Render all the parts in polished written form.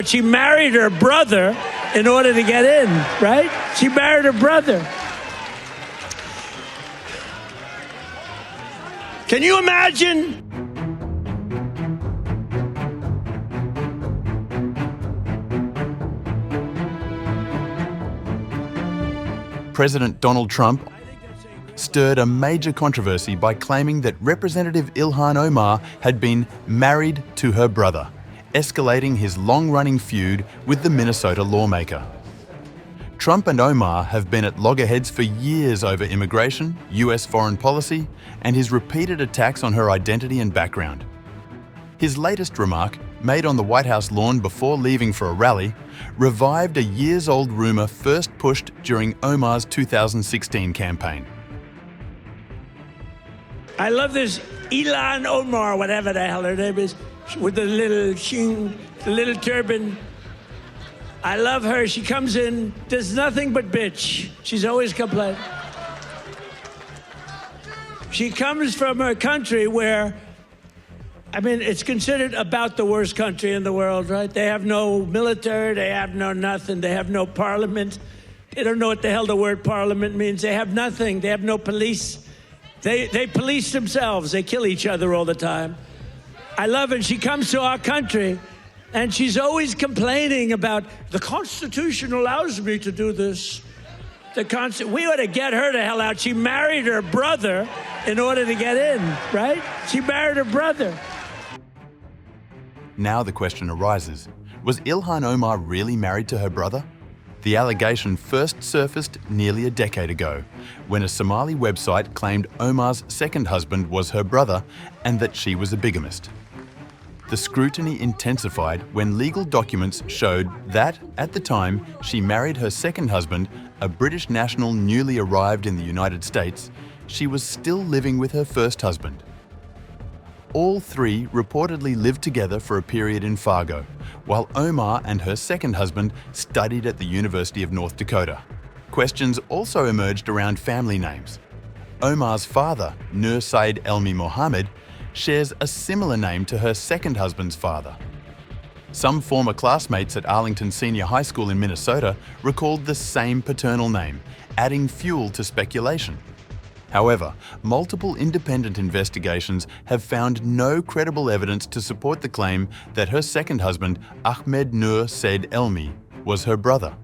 She married her brother in order to get in, right? She married her brother. Can you imagine? President Donald Trump stirred a major controversy by claiming that Representative Ilhan Omar had been married to her brother, escalating his long-running feud with the Minnesota lawmaker. Trump and Omar have been at loggerheads for years over immigration, US foreign policy, and his repeated attacks on her identity and background. His latest remark, made on the White House lawn before leaving for a rally, revived a years-old rumor first pushed during Omar's 2016 campaign. I love this Ilhan Omar, whatever the hell her name is, with the little sheen, the little turban. I love her. She comes in, does nothing but bitch. She's always complaining. She comes from a country where, I mean, it's considered about the worst country in the world, right? They have no military, they have no nothing, they have no parliament. They don't know what the hell the word parliament means. They have nothing, they have no police. They police themselves, they kill each other all the time. I love it. She comes to our country and she's always complaining about the Constitution allows me to do this. We ought to get her the hell out. She married her brother in order to get in, right? She married her brother. Now the question arises, was Ilhan Omar really married to her brother? The allegation first surfaced nearly a decade ago, when a Somali website claimed Omar's second husband was her brother and that she was a bigamist. The scrutiny intensified when legal documents showed that, at the time, she married her second husband, a British national newly arrived in the United States. She was still living with her first husband. All three reportedly lived together for a period in Fargo, while Omar and her second husband studied at the University of North Dakota. Questions also emerged around family names. Omar's father, Nur Said Elmi Mohammed, shares a similar name to her second husband's father. Some former classmates at Arlington Senior High School in Minnesota recalled the same paternal name, adding fuel to speculation. However, multiple independent investigations have found no credible evidence to support the claim that her second husband, Ahmed Nur Said Elmi, was her brother.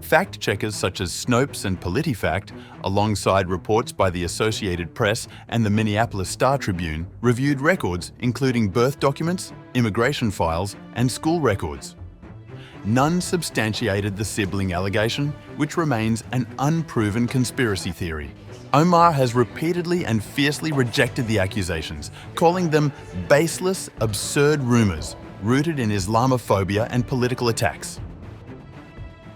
Fact-checkers such as Snopes and PolitiFact, alongside reports by the Associated Press and the Minneapolis Star-Tribune, reviewed records including birth documents, immigration files, and school records. None substantiated the sibling allegation, which remains an unproven conspiracy theory. Omar has repeatedly and fiercely rejected the accusations, calling them baseless, absurd rumors rooted in Islamophobia and political attacks.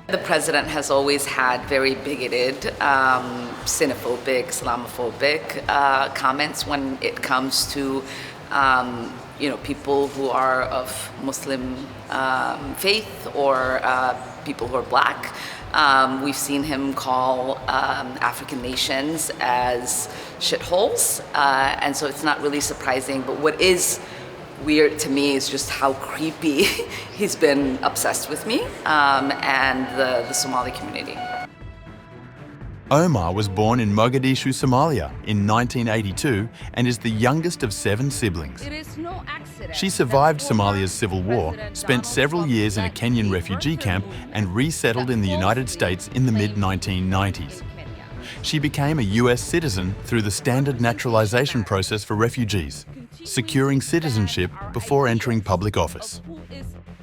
The president has always had very bigoted, xenophobic, Islamophobic comments when it comes to people who are of Muslim faith or people who are black. We've seen him call African nations as shitholes, and so it's not really surprising. But what is weird to me is just how creepy he's been obsessed with me and the Somali community. Omar was born in Mogadishu, Somalia in 1982 and is the youngest of 7 siblings. It is no accident. She survived Somalia's civil war, spent several years in a Kenyan refugee camp and resettled in the United States in the mid-1990s. She became a US citizen through the standard naturalization process for refugees, securing citizenship before entering public office.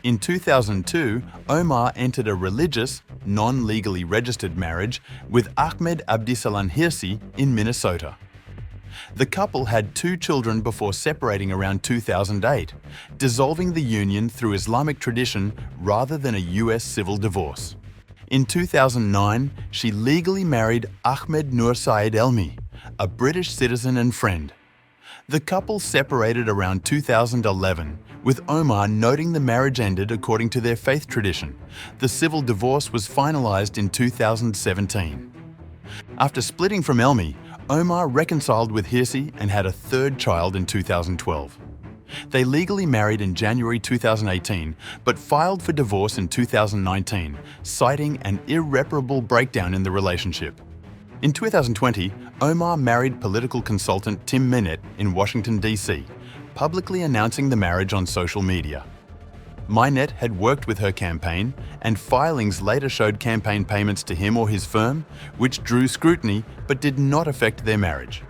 In 2002, Omar entered a religious, non-legally registered marriage with Ahmed Abdisalan Hirsi in Minnesota. The couple had 2 children before separating around 2008, dissolving the union through Islamic tradition rather than a US civil divorce. In 2009, she legally married Ahmed Nur Said Elmi, a British citizen and friend. The couple separated around 2011, with Omar noting the marriage ended according to their faith tradition. The civil divorce was finalized in 2017. After splitting from Elmi, Omar reconciled with Hirsi and had a 3rd child in 2012. They legally married in January 2018, but filed for divorce in 2019, citing an irreparable breakdown in the relationship. In 2020, Omar married political consultant Tim Minette in Washington, D.C., publicly announcing the marriage on social media. Minette had worked with her campaign, and filings later showed campaign payments to him or his firm, which drew scrutiny but did not affect their marriage.